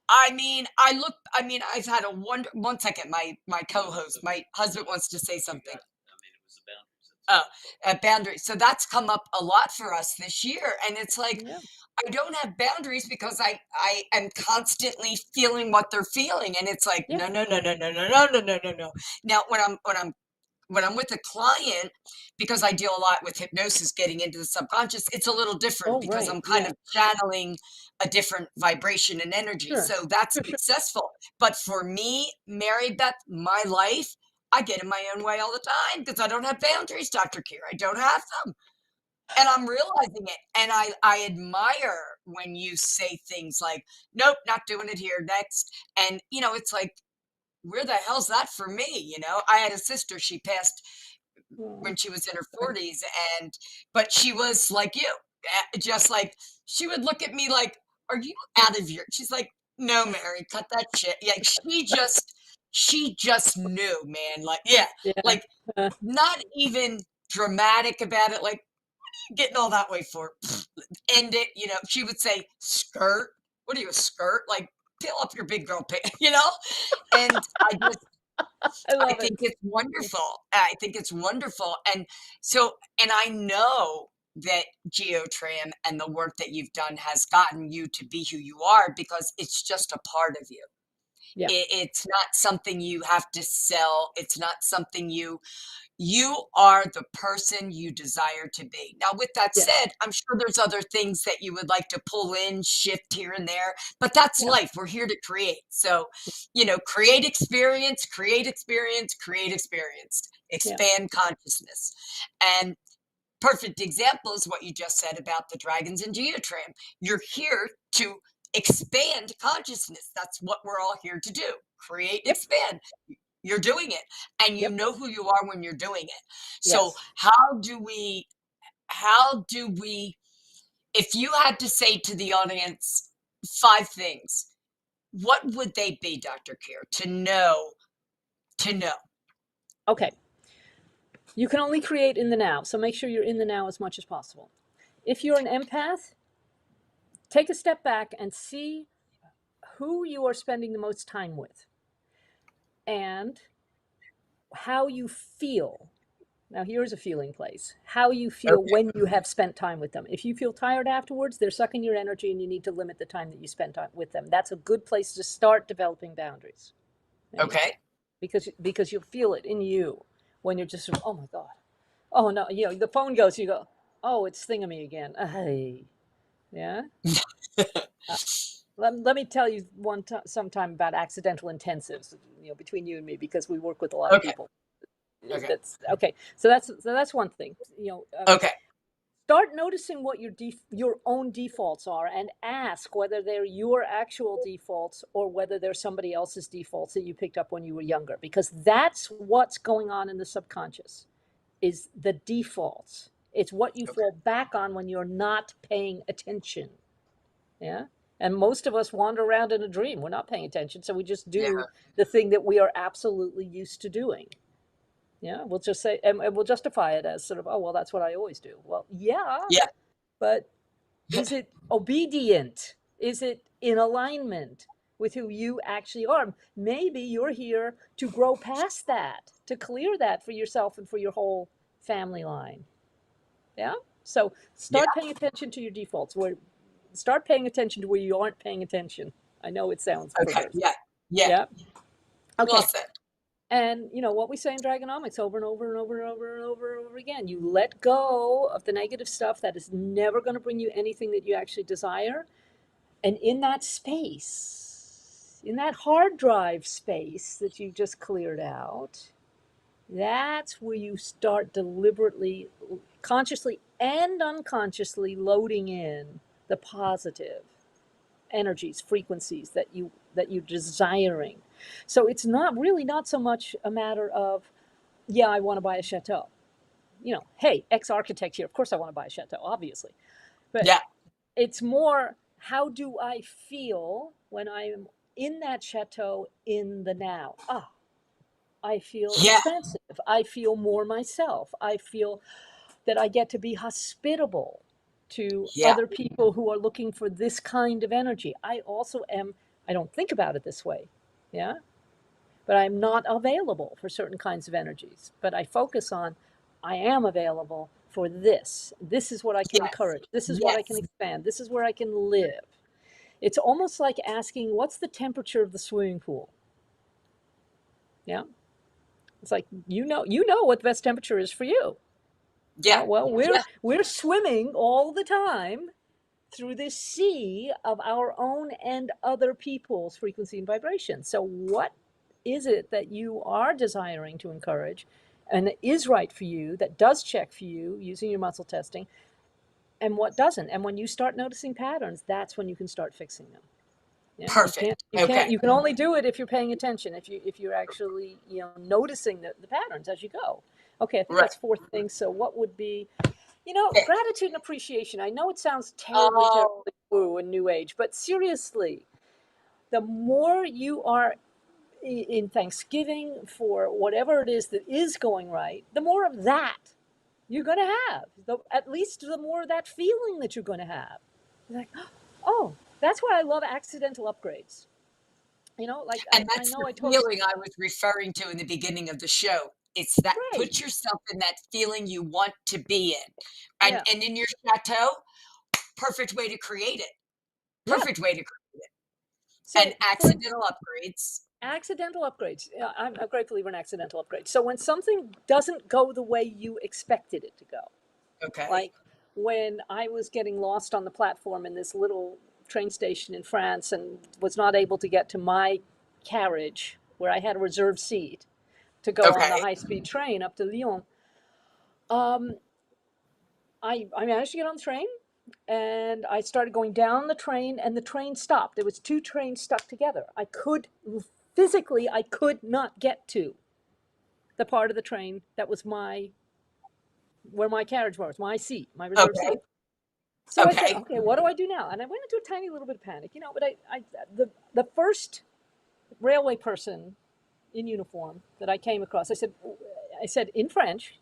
I've had one second, my co-host, my husband wants to say something. Boundaries. So that's come up a lot for us this year. And it's like, Yeah. I don't have boundaries because I am constantly feeling what they're feeling. And it's like, Yeah. no. Now when I'm with a client, because I deal a lot with hypnosis, getting into the subconscious, it's a little different because Right. I'm kind of channeling a different vibration and energy. Sure. So that's successful. But for me, Mary Beth, my life, I get in my own way all the time because I don't have boundaries, Dr. Kyre. I don't have them. And I'm realizing it. And I admire when you say things like, nope, not doing it here, next. And, you know, it's like, where the hell's that for me? You know, I had a sister, she passed when she was in her 40s, but she was like you, just like, she would look at me like, are you out of your, she's like, no, Mary, cut that shit. Yeah, she just knew, man. Like, yeah, like, not even dramatic about it, like, getting all that way for end it, you know. She would say, skirt, what are you, a skirt? Like, peel up your big girl pants, you know. And I think it's wonderful. I think it's wonderful. And so, and I know that Geotram and the work that you've done has gotten you to be who you are because it's just a part of you. Yeah. It's not something you have to sell. It's not something you are the person you desire to be. Now, with that said, I'm sure there's other things that you would like to pull in, shift here and there, but that's life. We're here to create. So, you know, create experience, expand consciousness. And perfect example is what you just said about the dragons and Geotram. You're here to expand consciousness. That's what we're all here to do. Create, Yep. expand. You're doing it, and you Yep. know who you are when you're doing it. So Yes. how do we, if you had to say to the audience 5 things, what would they be, Dr. Kyre, to know? Okay. You can only create in the now, so make sure you're in the now as much as possible. If you're an empath, take a step back and see who you are spending the most time with and how you feel. Now, here's a feeling place. How you feel Okay. when you have spent time with them. If you feel tired afterwards, they're sucking your energy and you need to limit the time that you spend time with them. That's a good place to start developing boundaries. Right? Okay. Because you'll feel it in you when you're just, oh my God. Oh no, the phone goes, you go, oh, it's thingamy again. Hey. Yeah. Let me tell you sometime about accidental intensives, between you and me, because we work with a lot of Okay. people. Okay. That's okay. So that's one thing. Okay. Start noticing what your own defaults are, and ask whether they're your actual defaults or whether they're somebody else's defaults that you picked up when you were younger, because that's what's going on in the subconscious, is the defaults. It's what you fall back on when you're not paying attention. Yeah. And most of us wander around in a dream. We're not paying attention. So we just Yeah. do the thing that we are absolutely used to doing. Yeah. We'll just say, and we'll justify it as sort of, oh, well, that's what I always do. Well, yeah. Yeah. But is it obedient? Is it in alignment with who you actually are? Maybe you're here to grow past that, to clear that for yourself and for your whole family line. Yeah. So start paying attention to your defaults. Start paying attention to where you aren't paying attention. I know it sounds Okay. perverse. Yeah. Yeah. Yeah. Okay. Well said. And what we say in Dragonomics over and over and over and over and over and over again, you let go of the negative stuff that is never going to bring you anything that you actually desire. And in that space, in that hard drive space that you just cleared out, that's where you start deliberately, consciously and unconsciously loading in the positive energies, frequencies that you're desiring. So it's not so much a matter of, yeah, I want to buy a chateau. Hey, ex-architect here, of course I want to buy a chateau, obviously. But Yeah. it's more, how do I feel when I'm in that chateau in the now? I feel Yeah. expansive. I feel more myself. I feel that I get to be hospitable to Yeah. other people who are looking for this kind of energy. I don't think about it this way. Yeah. But I'm not available for certain kinds of energies. But I focus on, I am available for this. This is what I can Yes. encourage. This is what I can Yes. expand. This is where I can live. It's almost like asking, what's the temperature of the swimming pool? Yeah. It's like, you know what the best temperature is for you. Yeah. Well, we're swimming all the time through this sea of our own and other people's frequency and vibration. So what is it that you are desiring to encourage and that is right for you, that does check for you using your muscle testing, and what doesn't? And when you start noticing patterns, that's when you can start fixing them. Yeah, Perfect. you can only do it if you're paying attention, if you're actually, noticing the patterns as you go. Okay, I think Right. that's 4 things. So what would be, Okay. gratitude and appreciation. I know it sounds terribly, Oh, terribly woo and new age, but seriously, the more you are in thanksgiving for whatever it is that is going right, the more of that you're going to have. At least the more of that feeling that you're going to have. Like, oh, that's why I love accidental upgrades. Like and I that's know the I told feeling I was referring to in the beginning of the show. It's that, right. put yourself in that feeling you want to be in. And Yeah. in your chateau, perfect way to create it. Yeah. Perfect way to create it. So And accidental upgrades. accidental upgrades. I'm a great believer in accidental upgrades. So when something doesn't go the way you expected it to go, Okay. like when I was getting lost on the platform in this little train station in France and was not able to get to my carriage where I had a reserved seat to go on the Okay. high-speed train up to Lyon. I managed to get on the train. and I started going down the train, and the train stopped. There was two trains stuck together. I could not get to the part of the train that was where my carriage was, my seat, my reserved Okay. seat. So I said, Okay. okay, what do I do now? And I went into a tiny little bit of panic, but the first railway person in uniform that I came across, I said in French,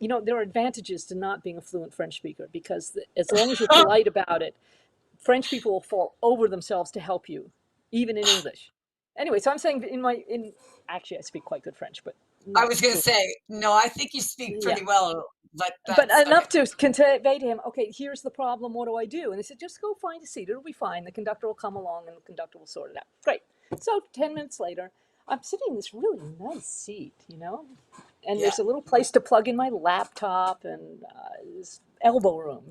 there are advantages to not being a fluent French speaker, because as long as you're polite about it, French people will fall over themselves to help you, even in English. Anyway, so I'm saying actually I speak quite good French, but I not was going to fluent. say, no, I think you speak Yeah. pretty well, but But that's okay. enough to convey to him, okay, here's the problem, what do I do? And they said, just go find a seat, it'll be fine. The conductor will come along and the conductor will sort it out. Great. So 10 minutes later, I'm sitting in this really nice seat, and Yeah. there's a little place to plug in my laptop, and this elbow room,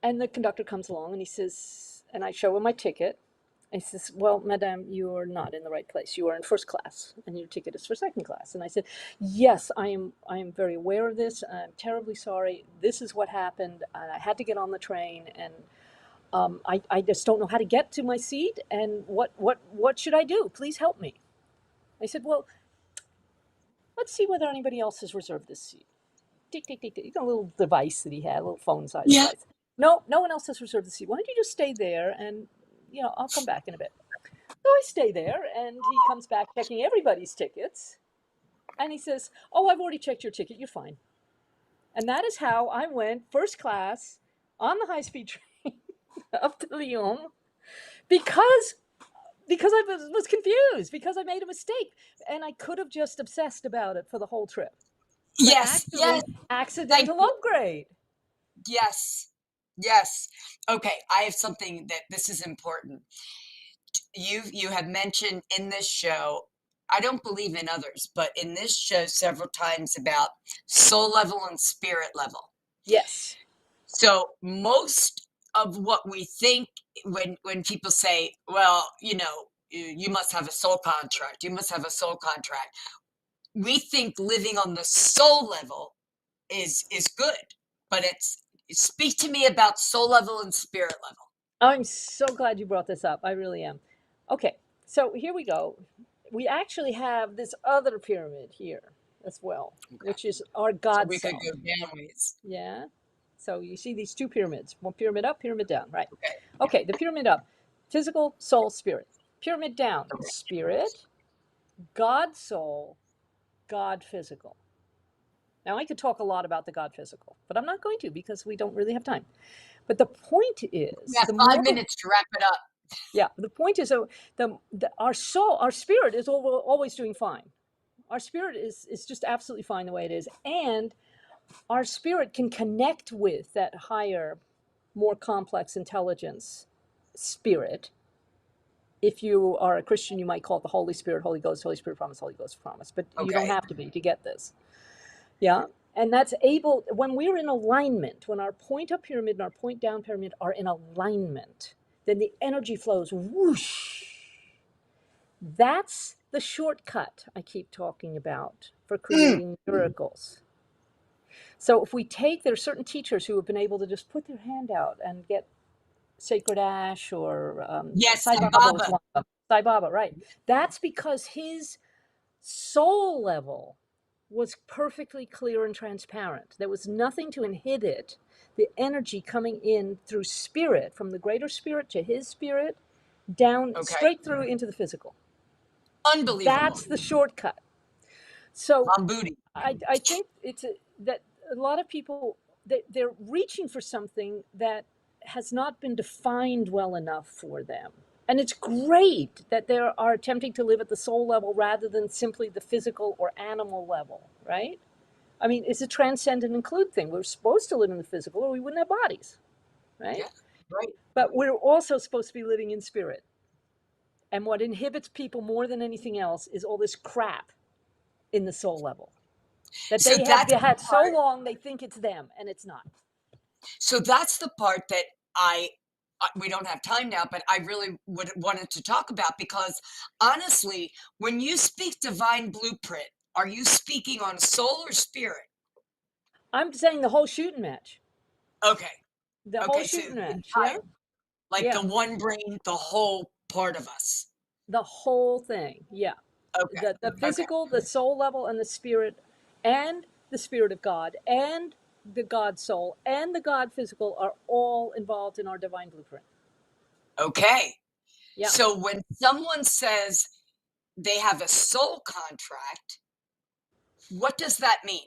And the conductor comes along and he says, and I show him my ticket. And he says, well, madame, you are not in the right place. You are in first class, and your ticket is for second class. And I said, yes, I am very aware of this. I'm terribly sorry. This is what happened. I had to get on the train, and I just don't know how to get to my seat. And what should I do? Please help me. I said, well, let's see whether anybody else has reserved this seat. Tick, tick, tick, tick. A little device that he had, a little phone-sized Yeah. device. No one else has reserved the seat. Why don't you just stay there, and I'll come back in a bit. So I stay there, and he comes back checking everybody's tickets, and he says, "Oh, I've already checked your ticket. You're fine." And that is how I went first class on the high-speed train up to Lyon, because I was confused, because I made a mistake, and I could have just obsessed about it for the whole trip. But Yes. actually, Thank accidental you. upgrade. Yes. Yes. Okay. I have something that this is important. You have mentioned in this show, I don't believe in others, but in this show several times about soul level and spirit level. Yes. So most of what we think when people say, well, you must have a soul contract, you must have a soul contract, we think living on the soul level is good, but speak to me about soul level and spirit level. I'm so glad you brought this up. I really am. Okay, so here we go. We actually have this other pyramid here as well, Okay. which is our So God we could self. go downwards. Yeah. So you see these two pyramids, one pyramid up, pyramid down, right? Okay. Okay, the pyramid up, physical, soul, spirit. Pyramid down, Okay. spirit, God soul, God physical. Now I could talk a lot about the God physical, but I'm not going to, because we don't really have time. But the point We is, have 5 minutes to wrap it up. yeah, the point is, our soul, our spirit is always doing fine. Our spirit is just absolutely fine the way it is, and our spirit can connect with that higher, more complex intelligence spirit. If you are a Christian, you might call it the Holy Spirit, Holy Ghost, Holy Spirit promise, Holy Ghost promise, but you don't Okay. have to be to get this. Yeah. And that's able, when we're in alignment, when our point up pyramid and our point down pyramid are in alignment, then the energy flows whoosh. That's the shortcut I keep talking about for creating miracles. So if we there are certain teachers who have been able to just put their hand out and get Sacred Ash, or Yes, Sai Sai Baba was Baba. one of them. Sai Baba, right. That's because his soul level was perfectly clear and transparent. There was nothing to inhibit the energy coming in through spirit, from the greater spirit to his spirit, down Okay. straight through into the physical. Unbelievable. That's the shortcut. So Booty. I think that a lot of people, they're reaching for something that has not been defined well enough for them. And it's great that they are attempting to live at the soul level rather than simply the physical or animal level, right? I mean, it's a transcend and include thing. We're supposed to live in the physical, or we wouldn't have bodies, right? Yeah, right. But we're also supposed to be living in spirit. And what inhibits people more than anything else is all this crap in the soul level that So they have that's had the so part. long they think it's them, and it's not. So that's the part that we don't have time now, but I really wanted to talk about, because honestly, when you speak divine blueprint, are you speaking on soul or spirit? I'm saying the whole shooting match. Okay. The whole Okay, so shooting match, yeah? entire, like Yeah, the one brain, the whole part of us. the whole thing, yeah. Okay, The okay. physical, the soul level, and the spirit of God, and the God soul, and the God physical are all involved in our divine blueprint. Okay. Yeah. So when someone says they have a soul contract, what does that mean?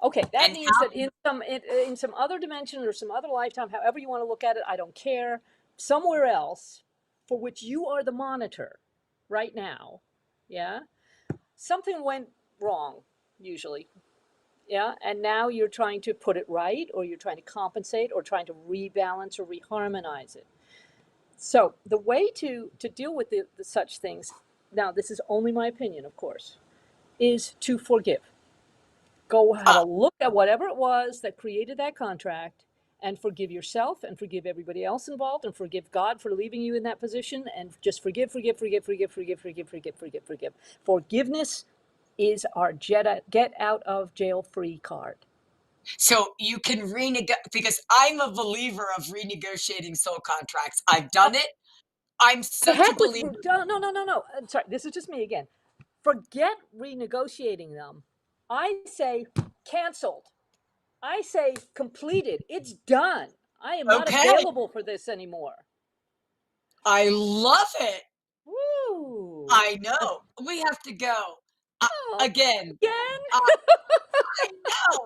Okay, that And means how? that in some other dimension or some other lifetime, however you want to look at it, I don't care, somewhere else for which you are the monitor right now, yeah, something went wrong, usually, yeah, and now you're trying to put it right, or you're trying to compensate, or trying to rebalance or reharmonize it. So the way to deal with the such things, now this is only my opinion, of course, is to forgive. Go have a Ah, look at whatever it was that created that contract, and forgive yourself and forgive everybody else involved, and forgive God for leaving you in that position, and just forgive, forgive, forgive, forgive, forgive, forgive, forgive, forgive, forgive. Forgiveness is our get out of jail free card. so you can renegotiate, because I'm a believer of renegotiating soul contracts. I've done it. I'm The such a heck with believer. no. I'm sorry, this is just me again. Forget renegotiating them. I say canceled. I say completed. It's done. I am not Okay. available for this anymore. I love it. Woo! I know. We have to go. Oh, Again, again? uh, I know.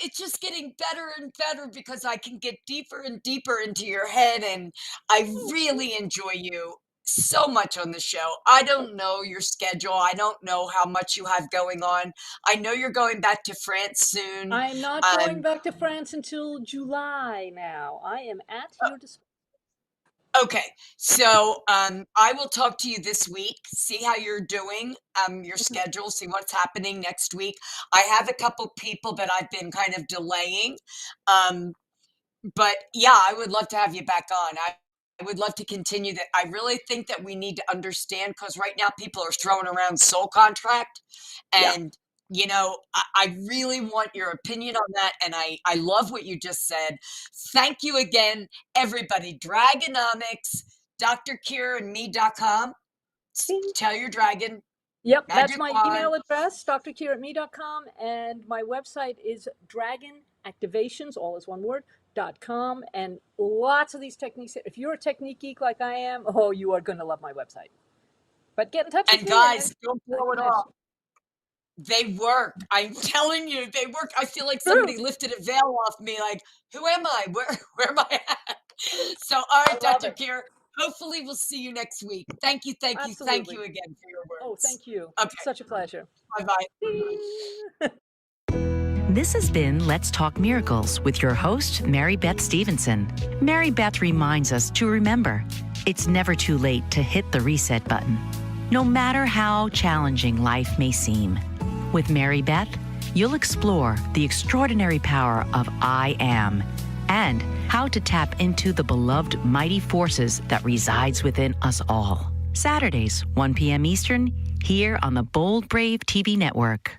It's just getting better and better because I can get deeper and deeper into your head, and I really enjoy you so much on the show. I don't know your schedule. I don't know how much you have going on. I know you're going back to France soon. I'm not going Um, back to France until July now. I am at your disposal. okay, so I will talk to you this week, see how you're doing, your schedule, see what's happening next week. I have a couple people that I've been kind of delaying. Um, But yeah, I would love to have you back on. I would love to continue that. I really think that we need to understand, because right now people are throwing around soul contract, Yeah. and I really want your opinion on that. And I love what you just said. Thank you again, everybody. Dragonomics, drkyreandme.com. Tell your dragon, Yep, that's magic my wand. email address, drkyreatme.com, and my website is dragonactivations, all is one word, .com, and lots of these techniques. If you're a technique geek like I am, oh, you are going to love my website. But get in touch with And me, and guys, don't I blow it can have off. They work. I'm telling you, they work. I feel like true. somebody lifted a veil off me. Like, who am I? Where am I at? So, all I right, love Dr. it. Kyre. Hopefully, we'll see you next week. Thank you, thank you, thank Absolutely. you again for your Oh, words. thank you. Okay, Such a pleasure. bye-bye. This has been Let's Talk Miracles with your host, Mary Beth Stevenson. Mary Beth reminds us to remember, it's never too late to hit the reset button, no matter how challenging life may seem. With Mary Beth, you'll explore the extraordinary power of I Am and how to tap into the beloved mighty forces that resides within us all. Saturdays, 1 p.m. Eastern, here on the Bold Brave TV network.